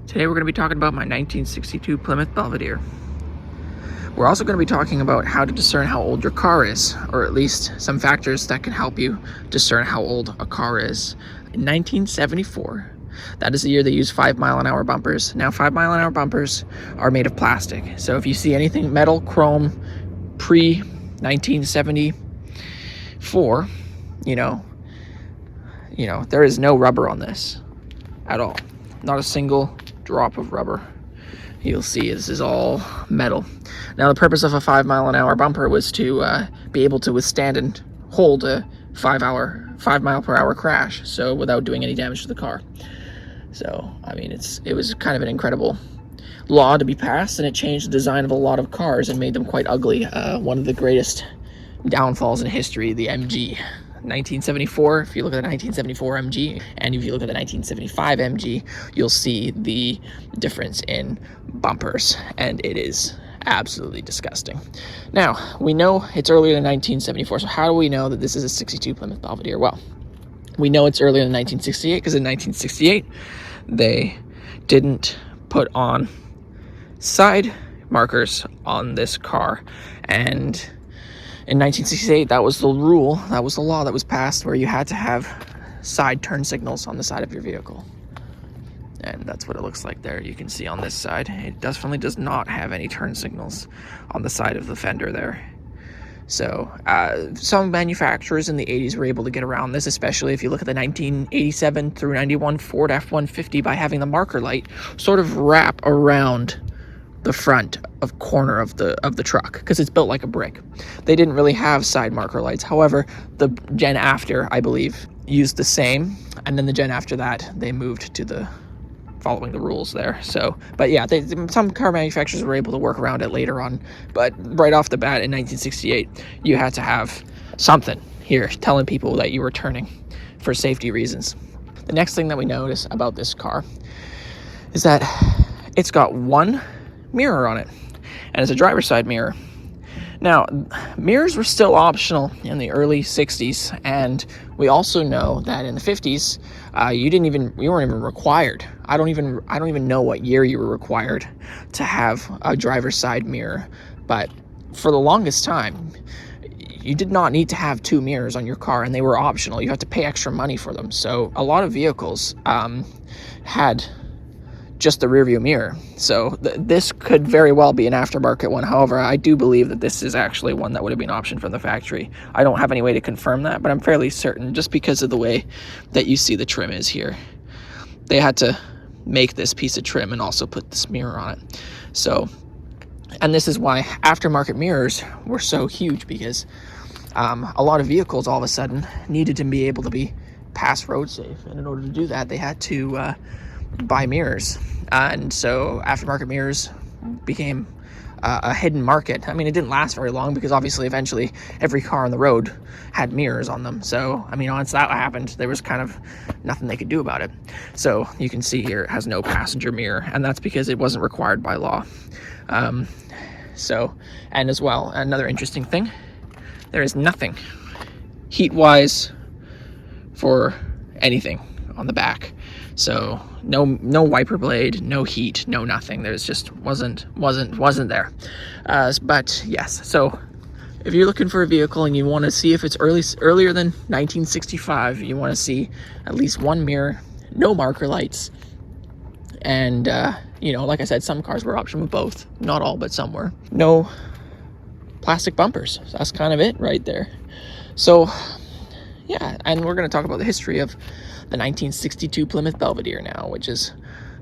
Today we're going to be talking about my 1962 Plymouth Belvedere. We're also going to be talking about how to discern how old your car is, or at least some factors that can help you discern how old a car is. In 1974, that is the year they used 5-mile-an-hour bumpers. Now 5-mile-an-hour bumpers are made of plastic, so if you see anything metal, chrome, pre-1974, you know, there is no rubber on this at all. Not a single drop of rubber. You'll see this is all metal. Now the purpose of a 5-mile-an-hour bumper was to be able to withstand and hold a 5-mile-per-hour crash, so without doing any damage to the car. So I mean, it was kind of an incredible law to be passed, and it changed the design of a lot of cars and made them quite ugly. One of the greatest downfalls in history, the MG. 1974, if you look at the 1974 MG and if you look at the 1975 MG, you'll see the difference in bumpers, and it is absolutely disgusting. Now, we know it's earlier than 1974, so how do we know that this is a 62 Plymouth Belvedere? Well, we know it's earlier than 1968 because in 1968 they didn't put on side markers on this car, and in 1968, that was the rule, that was the law that was passed, where you had to have side turn signals on the side of your vehicle. And that's what it looks like there. You can see on this side, it definitely does not have any turn signals on the side of the fender there. So some manufacturers in the 80s were able to get around this, especially if you look at the 1987 through 91 Ford F-150, by having the marker light sort of wrap around the front of corner of the truck, because it's built like a brick. They didn't really have side marker lights. However, the gen after, I believe, used the same, and then the gen after that they moved to the following the rules there. So, but yeah, some car manufacturers were able to work around it later on, but right off the bat in 1968 you had to have something here telling people that you were turning for safety reasons. The next thing that we notice about this car is that it's got one mirror on it, and it's a driver's side mirror. Now, mirrors were still optional in the early 60s, and we also know that in the 50s you weren't even required. I don't even know what year you were required to have a driver's side mirror, but for the longest time you did not need to have two mirrors on your car, and they were optional. You had to pay extra money for them. So a lot of vehicles had just the rear view mirror. So this could very well be an aftermarket one. However, I do believe that this is actually one that would have been optioned from the factory. I don't have any way to confirm that, but I'm fairly certain, just because of the way that you see the trim is here. They had to make this piece of trim and also put this mirror on it. So, and this is why aftermarket mirrors were so huge, because a lot of vehicles all of a sudden needed to be able to be pass road safe, and in order to do that they had to buy mirrors, and so aftermarket mirrors became a hidden market. I mean, it didn't last very long, because obviously eventually every car on the road had mirrors on them. So I mean, once that happened, there was kind of nothing they could do about it. So you can see here it has no passenger mirror, and that's because it wasn't required by law. So, and as well, another interesting thing, there is nothing heat wise for anything on the back. So no wiper blade, no heat, no nothing. There's just wasn't there. But yes, so if you're looking for a vehicle and you want to see if it's earlier than 1965, you want to see at least one mirror, no marker lights, and like I said, some cars were optional with both, not all, but some were. No plastic bumpers. So that's kind of it right there. So yeah, and we're going to talk about the history of the 1962 Plymouth Belvedere now,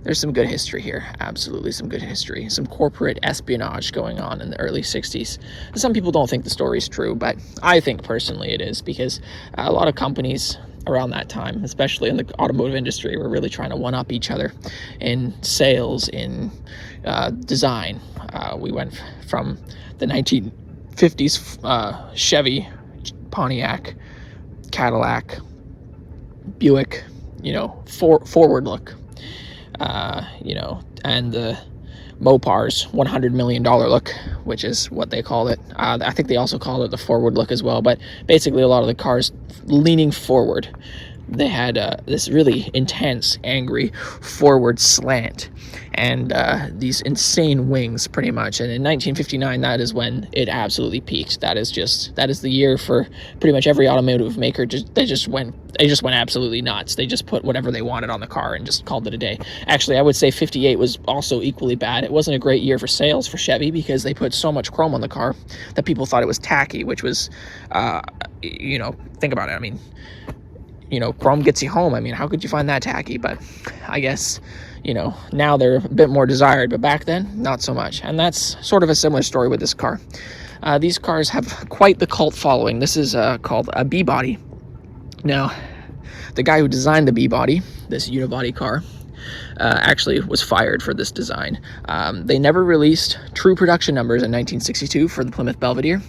there's some good history here. Absolutely some good history. Some corporate espionage going on in the early 60s. Some people don't think the story's true, but I think personally it is, because a lot of companies around that time, especially in the automotive industry, were really trying to one-up each other in sales, in design. We went from the 1950s Chevy, Pontiac, Cadillac, Buick, forward look, and the Mopar's $100 million look, which is what they call it. I think they also call it the forward look as well, but basically a lot of the cars leaning forward they had this really intense, angry forward slant, and these insane wings, pretty much. And in 1959, that is when it absolutely peaked. That is the year for pretty much every automotive maker. They just went absolutely nuts. They just put whatever they wanted on the car and just called it a day. Actually, I would say 58 was also equally bad. It wasn't a great year for sales for Chevy because they put so much chrome on the car that people thought it was tacky, which was, think about it. I mean, chrome gets you home. I mean, how could you find that tacky? But I guess, now they're a bit more desired, but back then, not so much. And that's sort of a similar story with this car. These cars have quite the cult following. This is called a B-body. Now, the guy who designed the B-body, this unibody car, actually was fired for this design. They never released true production numbers in 1962 for the Plymouth Belvedere,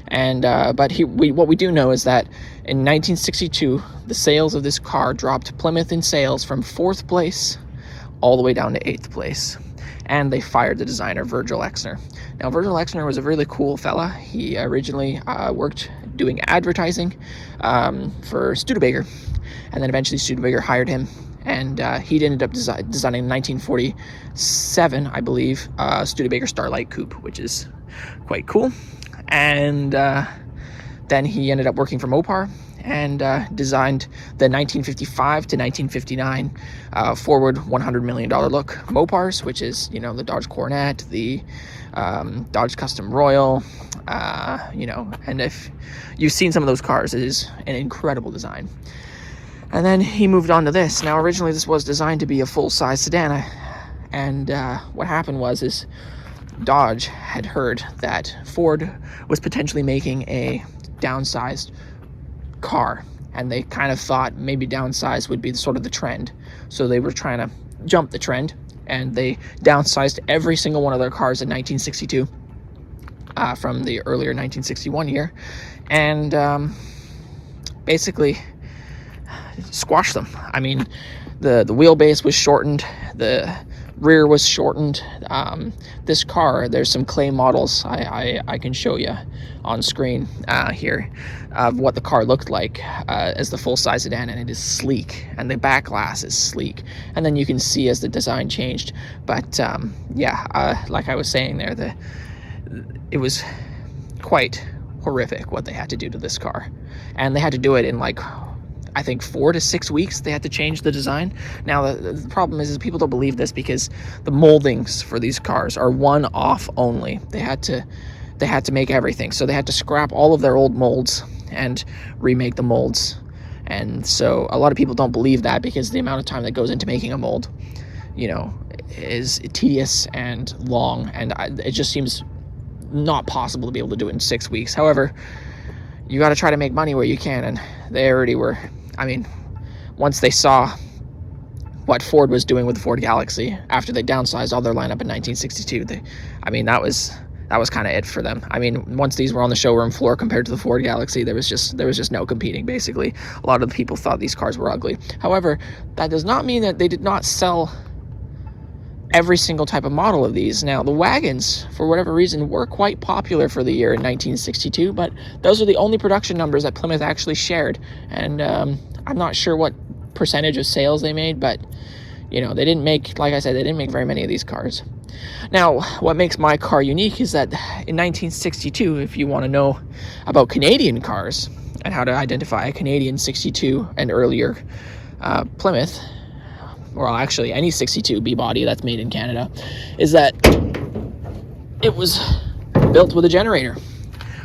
and but what we do know is that in 1962 the sales of this car dropped Plymouth in sales from 4th place all the way down to 8th place, and they fired the designer Virgil Exner. Now, Virgil Exner was a really cool fella. He originally worked doing advertising for Studebaker, and then eventually Studebaker hired him, and he ended up designing in 1947, I believe, Studebaker Starlight Coupe, which is quite cool. And then he ended up working for Mopar and designed the 1955 to 1959 forward $100 million look Mopars, which is, the Dodge Coronet, the Dodge Custom Royal, and if you've seen some of those cars, it is an incredible design. And then he moved on to this. Now, originally this was designed to be a full-size sedan, and what happened is Dodge had heard that Ford was potentially making a downsized car, and they kind of thought maybe downsize would be sort of the trend. So they were trying to jump the trend, and they downsized every single one of their cars in 1962 from the earlier 1961 year, and basically squashed them. I mean, the wheelbase was shortened, the rear was shortened. This car, there's some clay models I can show you on screen here of what the car looked like as the full-size sedan, and it is sleek, and the back glass is sleek, and then you can see as the design changed. But like I was saying there, it was quite horrific what they had to do to this car, and they had to do it in I think 4 to 6 weeks. They had to change the design. Now the problem is people don't believe this because the moldings for these cars are one-off only. They had to make everything, so they had to scrap all of their old molds and remake the molds. And so a lot of people don't believe that because the amount of time that goes into making a mold, is tedious and long, and it just seems not possible to be able to do it in 6 weeks. However, you got to try to make money where you can, and they already were. I mean, once they saw what Ford was doing with the Ford Galaxy after they downsized all their lineup in 1962, that was kind of it for them. I mean, once these were on the showroom floor compared to the Ford Galaxy, there was just no competing, basically. A lot of the people thought these cars were ugly. However, that does not mean that they did not sell every single type of model of these. Now, the wagons, for whatever reason, were quite popular for the year in 1962, but those are the only production numbers that Plymouth actually shared. And I'm not sure what percentage of sales they made, but they didn't make, like I said, they didn't make very many of these cars. Now, what makes my car unique is that in 1962, if you want to know about Canadian cars and how to identify a Canadian 62 and earlier Plymouth, or actually any 62 B-body that's made in Canada, is that it was built with a generator.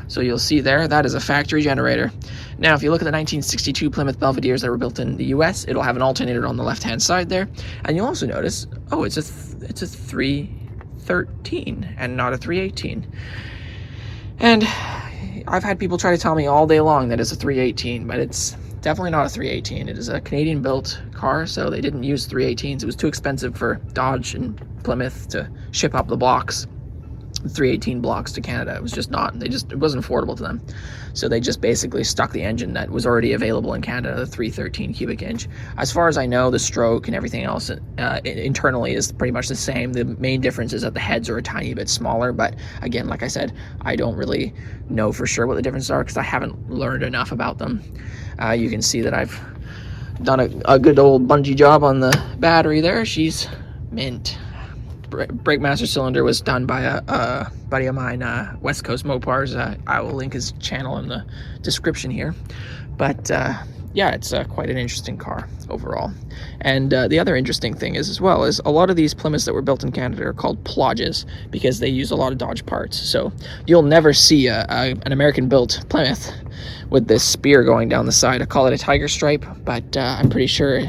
So you'll see there, that is a factory generator. Now, if you look at the 1962 Plymouth Belvederes that were built in the US, it'll have an alternator on the left-hand side there. And you'll also notice, it's a 313 and not a 318. And I've had people try to tell me all day long that it's a 318, but it's definitely not a 318. It is a Canadian-built car, so they didn't use 318s. It was too expensive for Dodge and Plymouth to ship up the blocks, 318 blocks to Canada. It was just not. It wasn't affordable to them. So they just basically stuck the engine that was already available in Canada, the 313 cubic inch. As far as I know, the stroke and everything else internally is pretty much the same. The main difference is that the heads are a tiny bit smaller, but again, like I said, I don't really know for sure what the differences are because I haven't learned enough about them. You can see that I've done a good old bungee job on the battery there. She's mint. Brake master cylinder was done by a buddy of mine, West Coast Mopars. I will link his channel in the description here. But yeah, it's quite an interesting car overall. And the other interesting thing is, as well, is a lot of these Plymouths that were built in Canada are called Plodges because they use a lot of Dodge parts. So you'll never see an American-built Plymouth with this spear going down the side. I call it a tiger stripe, but I'm pretty sure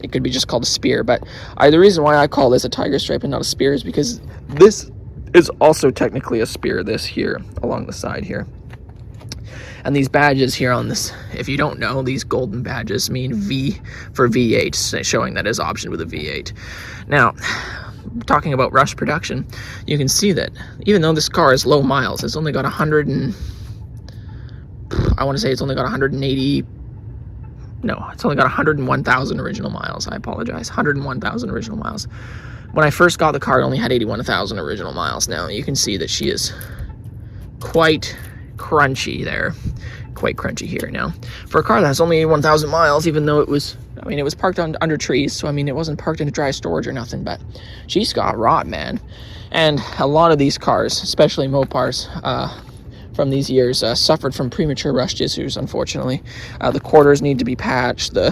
it could be just called a spear. But the reason why I call this a tiger stripe and not a spear is because this is also technically a spear, this here along the side here. And these badges here on this, if you don't know, these golden badges mean V for V8, showing that is optioned with a V8. Now, talking about rush production, you can see that even though this car is low miles, it's only got 100 and, I want to say it's only got 180, no, it's only got 101,000 original miles. I apologize, 101,000 original miles. When I first got the car, it only had 81,000 original miles. Now, you can see that she is quite crunchy there, quite crunchy here. Now, for a car that has only 81,000 miles, even though it was, I mean, it was parked under trees, so I mean, it wasn't parked in a dry storage or nothing, but she's got rot, man. And a lot of these cars, especially Mopars, from these years, suffered from premature rust issues, unfortunately. The quarters need to be patched, the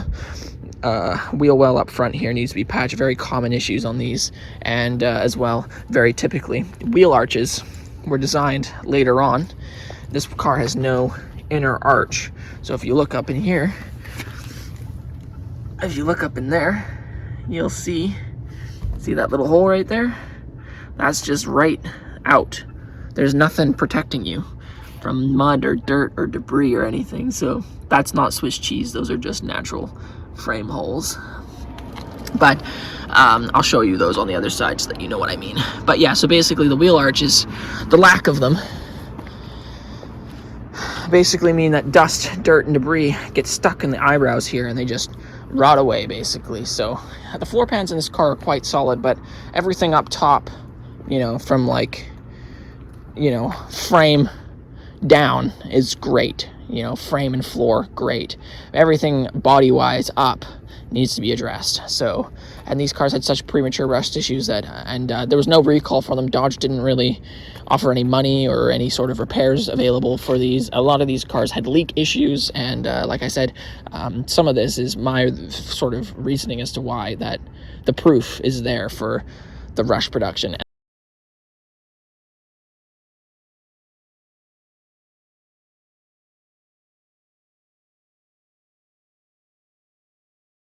wheel well up front here needs to be patched, very common issues on these, and as well, very typically, wheel arches were designed later on. This car has no inner arch, so if you look up in here, if you look up in there, you'll see that little hole right there? That's just right out. There's nothing protecting you from mud or dirt or debris or anything, so that's not Swiss cheese. Those are just natural frame holes. But I'll show you those on the other side so that you know what I mean. But yeah, so basically the wheel arches, the lack of them, basically mean that dust, dirt, and debris get stuck in the eyebrows here and they just rot away, basically. So the floor pans in this car are quite solid, but everything up top, you know, from like, you know, frame down is great. You know, frame and floor, great. Everything body-wise up needs to be addressed. So, and these cars had such premature rust issues that, and there was no recall for them. Dodge didn't really offer any money or any sort of repairs available for these. A lot of these cars had leak issues, and like I said, some of this is my sort of reasoning as to why that the proof is there for the rush production.